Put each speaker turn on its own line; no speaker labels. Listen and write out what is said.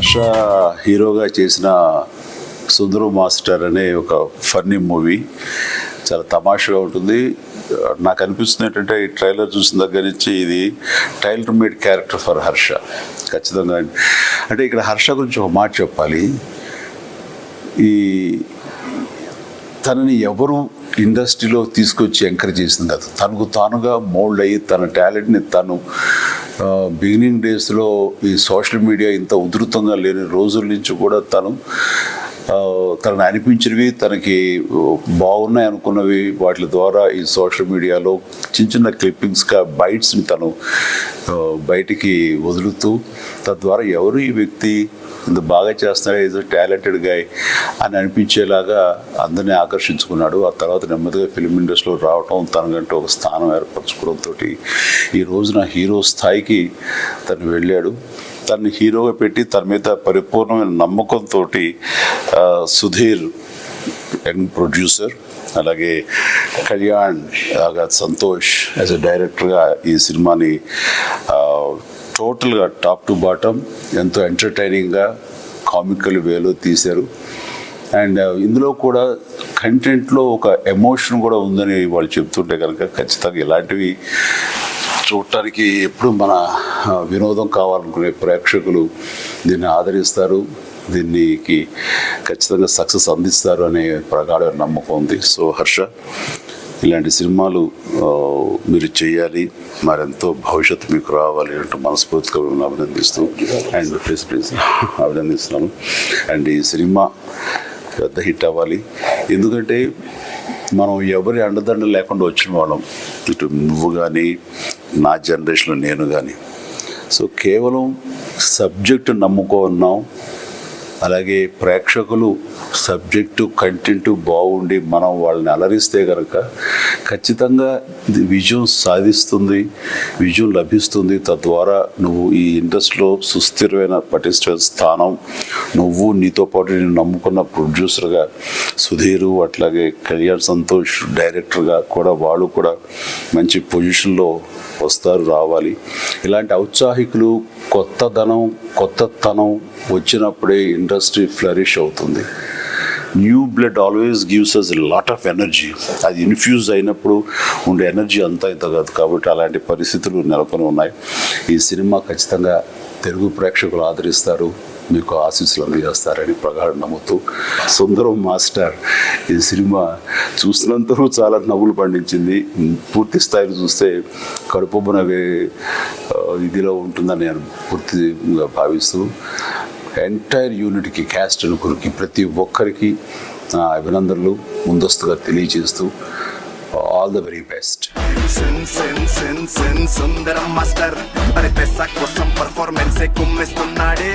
హర్ష హీరోగా చేసిన సుందరం మాస్టర్ అనే ఒక ఫన్నీ మూవీ చాలా తమాషగా ఉంటుంది. నాకు అనిపిస్తుంది ఏంటంటే ఈ ట్రైలర్ చూసిన దగ్గర నుంచి ఇది tailor made character for Harsha ఖచ్చితంగా. అంటే ఇక్కడ హర్ష గురించి ఒక మాట చెప్పాలి. ఈ తనని ఎవరు ఇండస్ట్రీలో తీసుకొచ్చి ఎంకరేజ్ చేసింది కాదు, తనకు తానుగా మోల్డ్ అయ్యి తన టాలెంట్ని తను బిగినింగ్ డేస్లో ఈ సోషల్ మీడియా ఇంత ఉధృతంగా లేని రోజుల నుంచి కూడా తనకు అనిపించినవి, తనకి బాగున్నాయి అనుకున్నవి వాటి ద్వారా ఈ సోషల్ మీడియాలో చిన్న చిన్న క్లిప్పింగ్స్గా బైట్స్ని తను బయటికి వదులుతూ తద్వారా ఎవరు ఈ వ్యక్తి ఇంత బాగా చేస్తున్నాడు, ఈజ్ టాలెంటెడ్ గాయ్ అని అనిపించేలాగా అందరినీ ఆకర్షించుకున్నాడు. ఆ తర్వాత నెమ్మదిగా ఫిలిం ఇండస్ట్రీలో రావటం, తనకంటూ ఒక స్థానం ఏర్పరచుకోవడంతో ఈ రోజున హీరో స్థాయికి తను వెళ్ళాడు. తనని హీరోగా పెట్టి తన మీద పరిపూర్ణమైన నమ్మకంతో సుధీర్ యంగ్ ప్రొడ్యూసర్, అలాగే కళ్యాణ్ సంతోష్ యాజ్ ఎ డైరెక్టర్గా ఈ సినిమాని టోటల్గా టాప్ టు బాటమ్ ఎంతో ఎంటర్టైనింగ్గా కామికల్ వేలో తీశారు. అండ్ ఇందులో కూడా కంటెంట్లో ఒక ఎమోషన్ కూడా ఉందని వాళ్ళు చెప్తుంటే కనుక ఖచ్చితంగా ఇలాంటివి చూడటానికి ఎప్పుడు మన వినోదం కావాలనుకునే ప్రేక్షకులు దీన్ని ఆదరిస్తారు, దీనికి ఖచ్చితంగా సక్సెస్ అందిస్తారు అనే ప్రగాఢ నమ్మకం ఉంది. సో హర్ష, ఇలాంటి సినిమాలు మీరు చేయాలి, మరెంతో భవిష్యత్తు మీకు రావాలి అంటూ మనస్ఫూర్తిగా మిమ్మల్ని అభినందిస్తూ అండ్ ప్లీజ్ అభినందిస్తున్నాను. అండ్ ఈ సినిమా పెద్ద హిట్ అవ్వాలి. ఎందుకంటే మనం ఎవరి అండదండ లేకుండా వచ్చిన వాళ్ళం, ఇటు నువ్వు కానీ నా జనరేషన్లో నేను కానీ. సో కేవలం సబ్జెక్టు నమ్ముకున్నాం, అలాగే ప్రేక్షకులు సబ్జెక్టు కంటెంట్ బాగుండి మనం వాళ్ళని అలరిస్తే కనుక ఖచ్చితంగా విజయం సాధిస్తుంది, విజయం లభిస్తుంది. తద్వారా నువ్వు ఈ ఇండస్ట్రీలో సుస్థిరమైన పటిష్ట స్థానం, నువ్వు నీతో పాటు నేను నమ్ముకున్న ప్రొడ్యూసర్గా సుధీరు, అట్లాగే కళ్యాణ్ సంతోష్ డైరెక్టర్గా కూడా వాళ్ళు కూడా మంచి పొజిషన్లో వస్తారు, రావాలి. ఇలాంటి ఔత్సాహికులు కొత్తతనం వచ్చినప్పుడే ఇండస్ట్రీ ఫ్లరిష్ అవుతుంది. New blood always gives us lot of energy. అది ఇన్ఫ్యూజ్ అయినప్పుడు ఉండే ఎనర్జీ అంతా ఇంత కాదు. కాబట్టి అలాంటి పరిస్థితులు నెలకొని ఉన్నాయి. ఈ సినిమా ఖచ్చితంగా తెలుగు ప్రేక్షకులు ఆదరిస్తారు, మీకు ఆశీస్సులు అందజేస్తారని ప్రగాఢ నమ్ముతూ, సుందరం మాస్టర్ ఈ సినిమా చూసినంతరూ చాలా నవ్వులు పండించింది. పూర్తి స్థాయిలో చూస్తే కడుపుబ్బున ఇదిలో ఉంటుందని నేను పూర్తిగా భావిస్తూ ఎంటైర్ యూనిట్కి, క్యాస్ట్ అనుకునికి ప్రతి ఒక్కరికి నా అభినందనలు ముందస్తుగా తెలియజేస్తూ all the very best.
Sundaram master కోసం పర్ఫార్మెన్స్ కుమ్మిస్తున్నాడే.